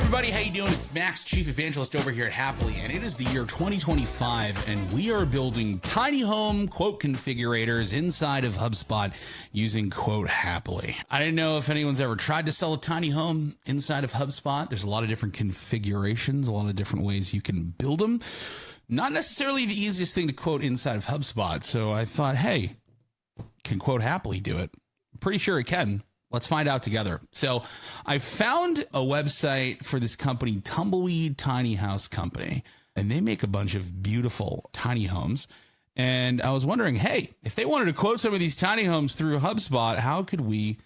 everybody, how you doing? It's Max, Chief Evangelist over here at Hapily, and it is the year 2025, and we are building tiny home quote configurators inside of HubSpot using quote Hapily. I didn't know if anyone's ever tried to sell a tiny home inside of HubSpot. There's a lot of different configurations, a lot of different ways you can build them. Not necessarily the easiest thing to quote inside of HubSpot, so I thought, hey, can quote Hapily do it? I'm pretty sure it can. Let's find out together. So I found a website for this company, Tumbleweed Tiny House Company, and they make a bunch of beautiful tiny homes. And I was wondering, hey, if they wanted to quote some of these tiny homes through HubSpot, how could we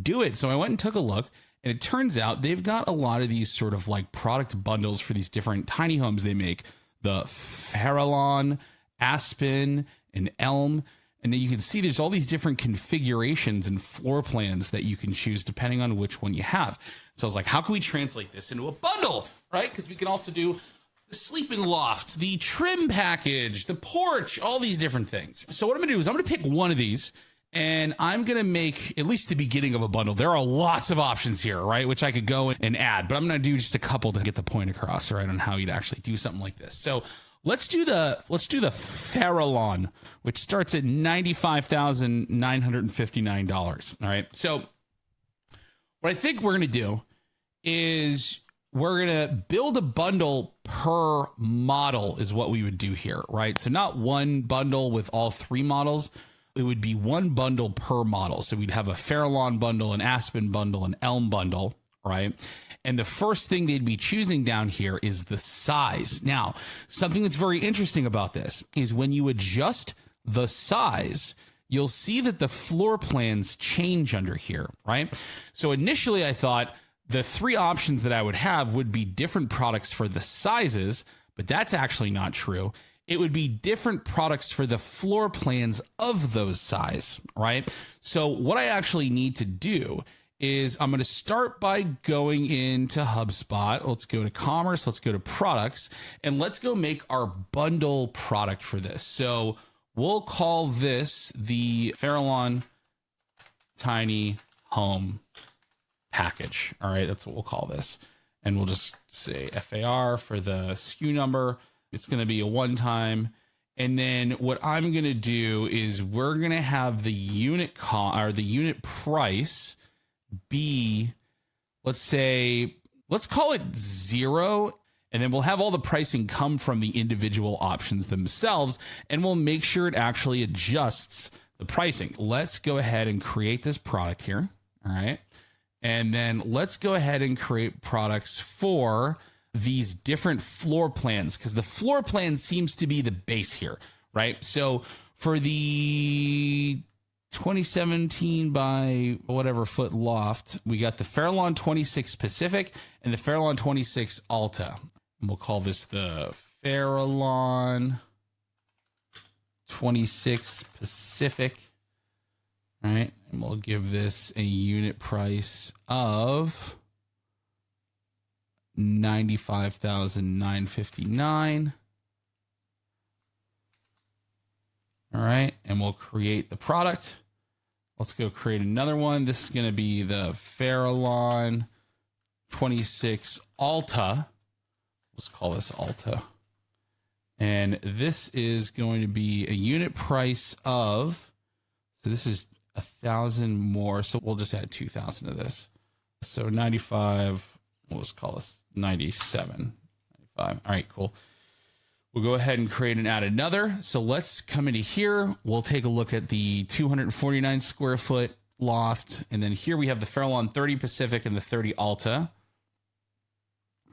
do it? So I went and took a look, and it turns out they've got a lot of these sort of like product bundles for these different tiny homes they make. The Farallon, Aspen, and Elm. And then you can see there's all these different configurations and floor plans that you can choose depending on which one you have. So I was like, how can we translate this into a bundle, right? Because we can also do the sleeping loft, the trim package, the porch, all these different things. So what I'm going to do is I'm going to pick one of these, and I'm going to make at least the beginning of a bundle. There are lots of options here, right? Which I could go and add, but I'm going to do just a couple to get the point across, right, on how you'd actually do something like this. So let's do the Farallon, which starts at $95,959. All right. So what I think we're going to do is we're going to build a bundle per model is what we would do here, right? So not one bundle with all three models. It would be one bundle per model. So we'd have a Farallon bundle, an Aspen bundle, an Elm bundle, right? And the first thing they'd be choosing down here is the size. Now, something that's very interesting about this is when you adjust the size, you'll see that the floor plans change under here, right? So initially I thought the three options that I would have would be different products for the sizes, but that's actually not true. It would be different products for the floor plans of those size, right? So what I actually need to do is I'm going to start by going into HubSpot. Let's go to commerce. Let's go to products, and let's go make our bundle product for this. So we'll call this the Farallon Tiny Home Package. All right. That's what we'll call this. And we'll just say FAR for the SKU number. It's going to be a one-time. And then what I'm going to do is we're going to have the unit cost or the unit price be, let's call it 0, and then we'll have all the pricing come from the individual options themselves, and we'll make sure it actually adjusts the pricing. Let's go ahead and create this product here. All right. And then let's go ahead and create products for these different floor plans, because the floor plan seems to be the base here, right? So for the 2017 by whatever foot loft, we got the Farallon 26 Pacific and the Farallon 26 Alta. And we'll call this the Farallon 26 Pacific. All right. And we'll give this a unit price of $95,959. All right. And we'll create the product. Let's go create another one. This is going to be the Farallon 26 Alta. Let's call this Alta. And this is going to be a unit price of, so this is 1,000 more. So we'll just add 2,000 to this. So 95, we'll just call this 97, 95. All right, cool. We'll go ahead and create and add another. So let's come into here. We'll take a look at the 249 square foot loft. And then here we have the Farallon 30 Pacific and the 30 Alta.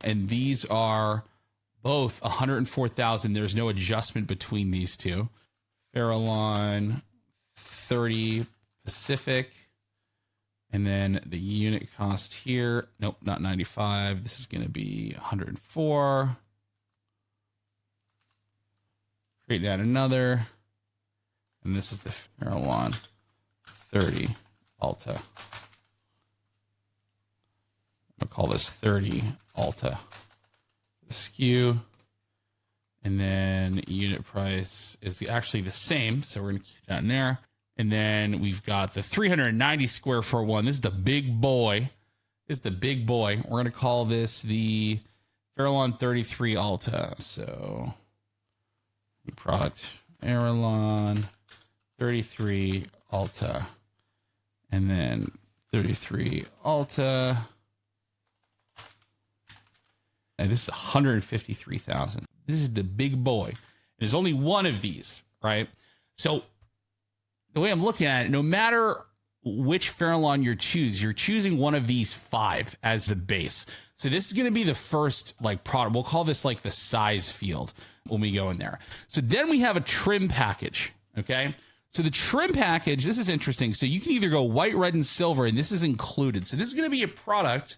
And these are both 104,000. There's no adjustment between these two. Farallon 30 Pacific. And then the unit cost here. Nope, not 95. This is going to be 104. Create that another, and this is the Farallon 30 Alta. I'll call this 30 Alta. The SKU, and then unit price is actually the same, so we're going to keep that in there. And then we've got the 390 square foot one. This is the big boy. is the big boy. We're going to call this the Farallon 33 Alta. So product Farallon 33 Alta, and then 33 Alta. And this is 153,000. This is the big boy. There's only one of these, right? So the way I'm looking at it, no matter which Farallon you're choosing one of these 5 as the base. So this is going to be the first like product. We'll call this like the size field when we go in there. So then we have a trim package. Okay. So the trim package, this is interesting. So you can either go white, red, and silver, and this is included. So this is going to be a product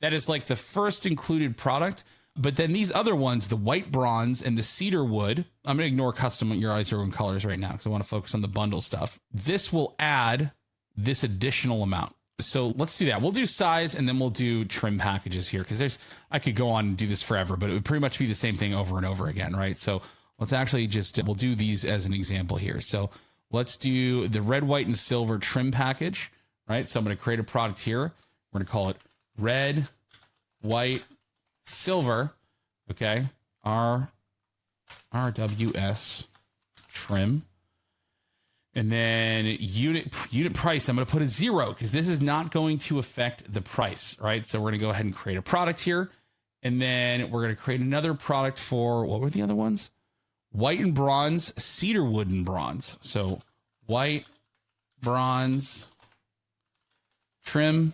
that is like the first included product. But then these other ones, the white bronze and the cedar wood, I'm going to ignore custom your eyes, your own colors right now because I want to focus on the bundle stuff. This will add this additional amount. So let's do that. We'll do size and then we'll do trim packages here because I could go on and do this forever, but it would pretty much be the same thing over and over again, right? So let's actually we'll do these as an example here. So let's do the red, white, and silver trim package, right? So I'm going to create a product here. We're going to call it red, white, silver, okay? RWS trim. And then unit price, I'm going to put a 0 because this is not going to affect the price, right? So we're going to go ahead and create a product here. And then we're going to create another product for, what were the other ones? White and bronze, cedar wood and bronze. So white, bronze, trim.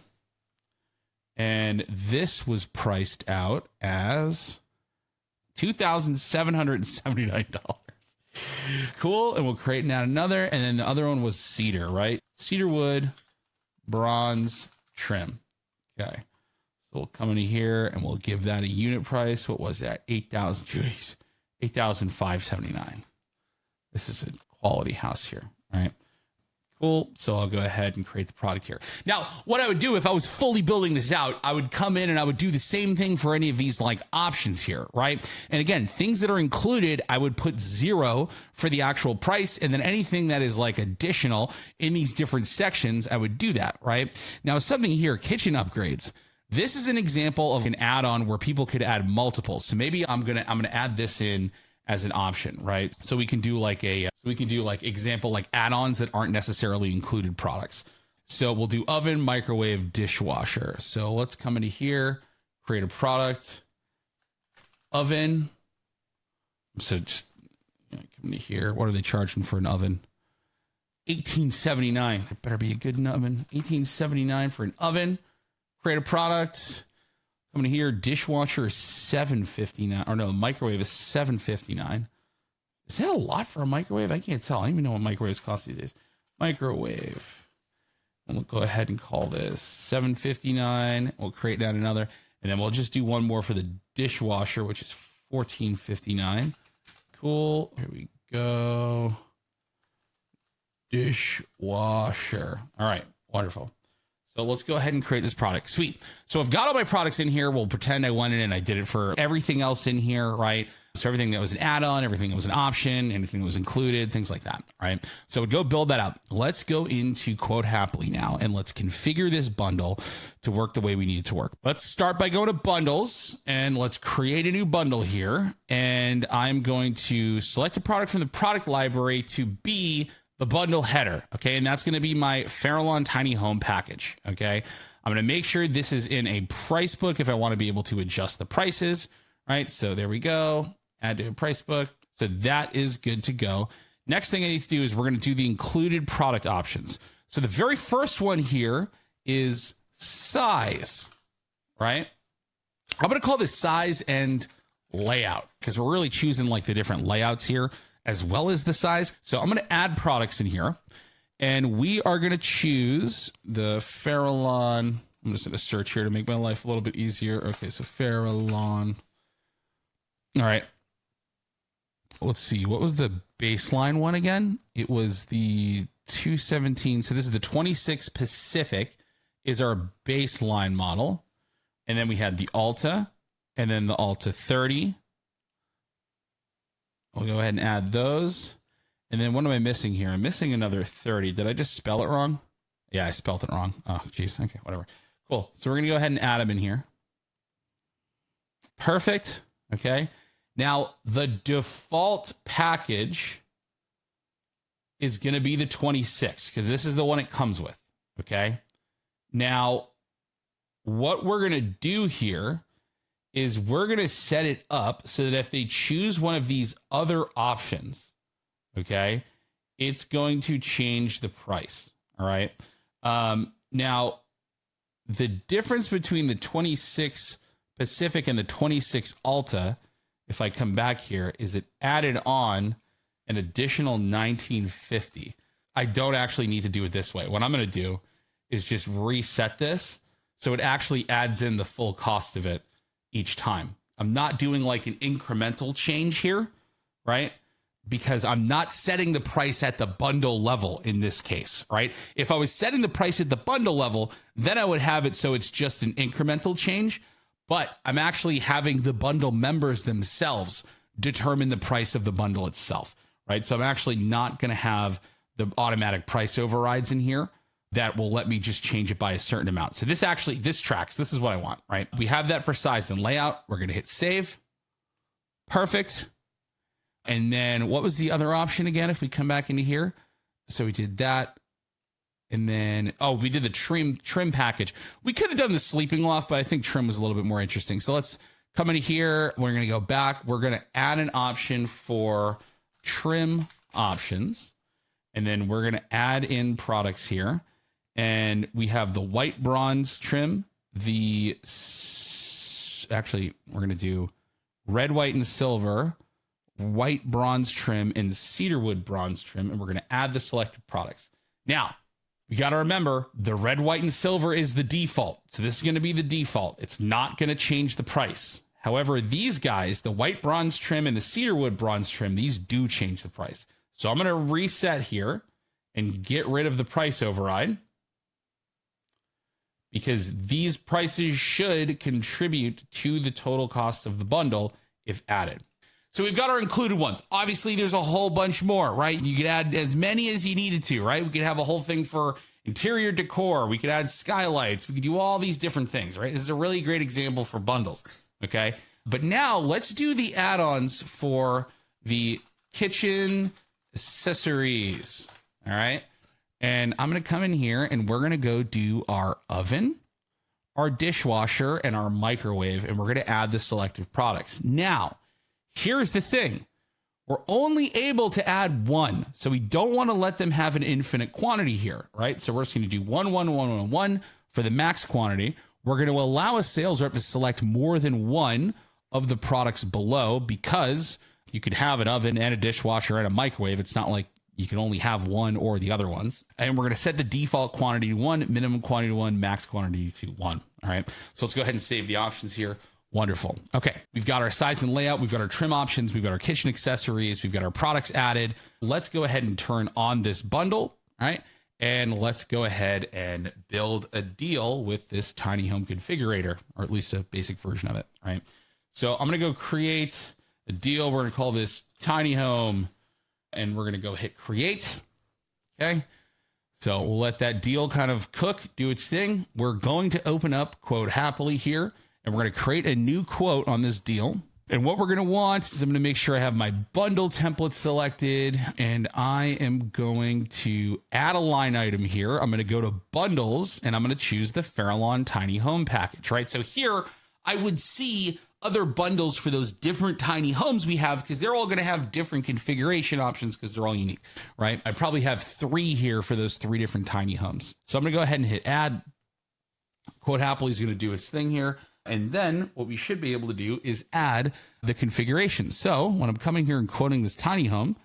And this was priced out as $2,779. Cool. And we'll create now another. And then the other one was cedar, right? Cedar wood, bronze, trim. Okay. So we'll come into here and we'll give that a unit price. What was that? 8,000. Jeez. 8,579. This is a quality house here. All right. Cool. So I'll go ahead and create the product here. Now, what I would do if I was fully building this out, I would come in and I would do the same thing for any of these like options here, right? And again, things that are included, I would put 0 for the actual price. And then anything that is like additional in these different sections, I would do that, right? Now, something here, kitchen upgrades. This is an example of an add-on where people could add multiples. So maybe I'm gonna add this in as an option, right? So we can do like example, like add-ons that aren't necessarily included products. So we'll do oven, microwave, dishwasher. So let's come into here, create a product, oven. So just come into here. What are they charging for an oven? $18.79. It better be a good oven. $18.79 for an oven. Create a product. Come in here, dishwasher is $7.59. Or no, microwave is $7.59. Is that a lot for a microwave? I can't tell. I don't even know what microwaves cost these days. Microwave. And we'll go ahead and call this $7.59. We'll create down another. And then we'll just do one more for the dishwasher, which is $14.59. Cool. Here we go. Dishwasher. All right. Wonderful. So let's go ahead and create this product. Sweet. So I've got all my products in here. We'll pretend I went in and I did it for everything else in here, right? So everything that was an add-on, everything that was an option, anything that was included, things like that, right? So we'd go build that up. Let's go into Quote Happily now, and let's configure this bundle to work the way we need it to work. Let's start by going to bundles, and let's create a new bundle here. And I'm going to select a product from the product library to be the bundle header, okay? And that's going to be my Farallon Tiny Home package, okay? I'm going to make sure this is in a price book if I want to be able to adjust the prices, right? So there we go. Add to a price book. So that is good to go. Next thing I need to do is we're going to do the included product options. So the very first one here is size, right? I'm going to call this size and layout because we're really choosing like the different layouts here as well as the size. So I'm going to add products in here, and we are going to choose the Farallon. I'm just going to search here to make my life a little bit easier. Okay, so Farallon. All right. Let's see. What was the baseline one again? It was the 217. So this is the 26 Pacific is our baseline model. And then we had the Alta, and then the Alta 30. We'll go ahead and add those. And then what am I missing here? I'm missing another 30. Did I just spell it wrong? Yeah, I spelled it wrong. Oh, geez. Okay, whatever. Cool. So we're going to go ahead and add them in here. Perfect. Okay. Now the default package is going to be the 26 because this is the one it comes with. Okay. Now what we're going to do here is we're going to set it up so that if they choose one of these other options, okay, it's going to change the price. All right. Now, the difference between the 26 Pacific and the 26 Alta, if I come back here, is it added on an additional 1950. I don't actually need to do it this way. What I'm going to do is just reset this so it actually adds in the full cost of it each time. I'm not doing like an incremental change here, right? Because I'm not setting the price at the bundle level in this case, right? If I was setting the price at the bundle level, then I would have it so it's just an incremental change, but I'm actually having the bundle members themselves determine the price of the bundle itself, right? So I'm actually not going to have the automatic price overrides in here that will let me just change it by a certain amount. So this tracks. This is what I want, right? We have that for size and layout. We're going to hit save. Perfect. And then what was the other option again? If we come back into here, so we did that. And then, we did the trim package. We could have done the sleeping loft, but I think trim was a little bit more interesting. So let's come into here. We're going to go back. We're going to add an option for trim options. And then we're going to add in products here. And we have the white bronze trim. Actually, we're going to do red, white, and silver, white bronze trim, and cedarwood bronze trim. And we're going to add the selected products. Now, you got to remember the red, white, and silver is the default. So this is going to be the default. It's not going to change the price. However, these guys, the white bronze trim and the cedarwood bronze trim, these do change the price. So I'm going to reset here and get rid of the price override because these prices should contribute to the total cost of the bundle if added. So we've got our included ones. Obviously, there's a whole bunch more, right? You could add as many as you needed to, right? We could have a whole thing for interior decor. We could add skylights. We could do all these different things, right? This is a really great example for bundles, okay? But now let's do the add-ons for the kitchen accessories, all right? And I'm going to come in here and we're going to go do our oven, our dishwasher, and our microwave, and we're going to add the selective products. Now, here's the thing. We're only able to add one. So we don't want to let them have an infinite quantity here, right? So we're just going to do 1, 1, 1, 1, 1 for the max quantity. We're going to allow a sales rep to select more than one of the products below because you could have an oven and a dishwasher and a microwave. It's not like you can only have one or the other ones. And we're going to set the default quantity to 1, minimum quantity to 1, max quantity to 1. All right. So let's go ahead and save the options here. Wonderful. Okay. We've got our size and layout. We've got our trim options. We've got our kitchen accessories. We've got our products added. Let's go ahead and turn on this bundle. All right. And let's go ahead and build a deal with this tiny home configurator, or at least a basic version of it. All right. So I'm going to go create a deal. We're going to call this tiny home and we're going to go hit create. Okay. So we'll let that deal kind of cook, do its thing. We're going to open up quote happily here. And we're going to create a new quote on this deal. And what we're going to want is I'm going to make sure I have my bundle template selected. And I am going to add a line item here. I'm going to go to bundles and I'm going to choose the Farallon tiny home package, right? So here I would see other bundles for those different tiny homes we have because they're all going to have different configuration options because they're all unique, right? I probably have 3 here for those 3 different tiny homes. So I'm going to go ahead and hit add. Quote happily is going to do its thing here. And then what we should be able to do is add the configuration. So when I'm coming here and quoting this tiny home,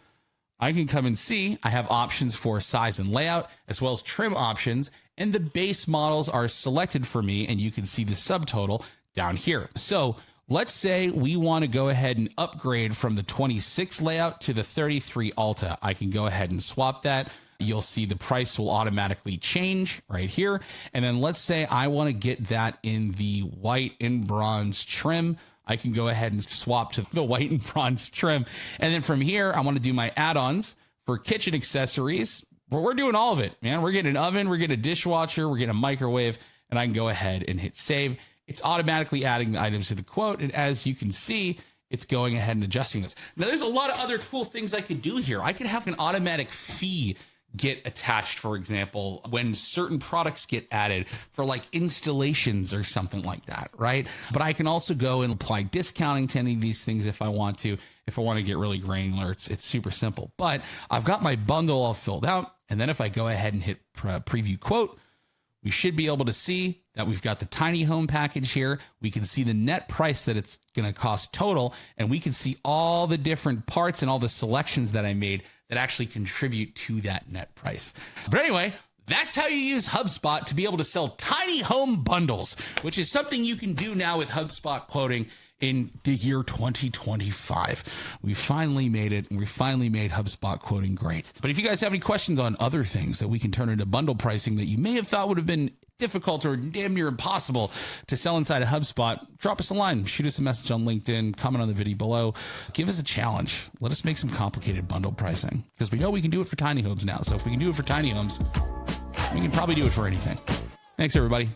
I can come and see I have options for size and layout, as well as trim options. And the base models are selected for me. And you can see the subtotal down here. So let's say we want to go ahead and upgrade from the 26 layout to the 33 Alta. I can go ahead and swap that. You'll see the price will automatically change right here. And then let's say I want to get that in the white and bronze trim. I can go ahead and swap to the white and bronze trim. And then from here, I want to do my add-ons for kitchen accessories. We're doing all of it, man. We're getting an oven, we're getting a dishwasher, we're getting a microwave, and I can go ahead and hit save. It's automatically adding the items to the quote. And as you can see, it's going ahead and adjusting this. Now, there's a lot of other cool things I could do here. I could have an automatic fee get attached, for example, when certain products get added for like installations or something like that, right? But I can also go and apply discounting to any of these things if I want to. If I want to get really granular, it's super simple. But I've got my bundle all filled out. And then if I go ahead and hit preview quote, we should be able to see that we've got the tiny home package here. We can see the net price that it's going to cost total, and we can see all the different parts and all the selections that I made that actually contribute to that net price. But anyway, that's how you use HubSpot to be able to sell tiny home bundles, which is something you can do now with HubSpot quoting in the year 2025. We finally made it, and we finally made HubSpot quoting great. But if you guys have any questions on other things that we can turn into bundle pricing that you may have thought would have been difficult or damn near impossible to sell inside of HubSpot, drop us a line, shoot us a message on LinkedIn, comment on the video below, give us a challenge. Let us make some complicated bundle pricing, because we know we can do it for tiny homes now. So if we can do it for tiny homes, we can probably do it for anything. Thanks, everybody.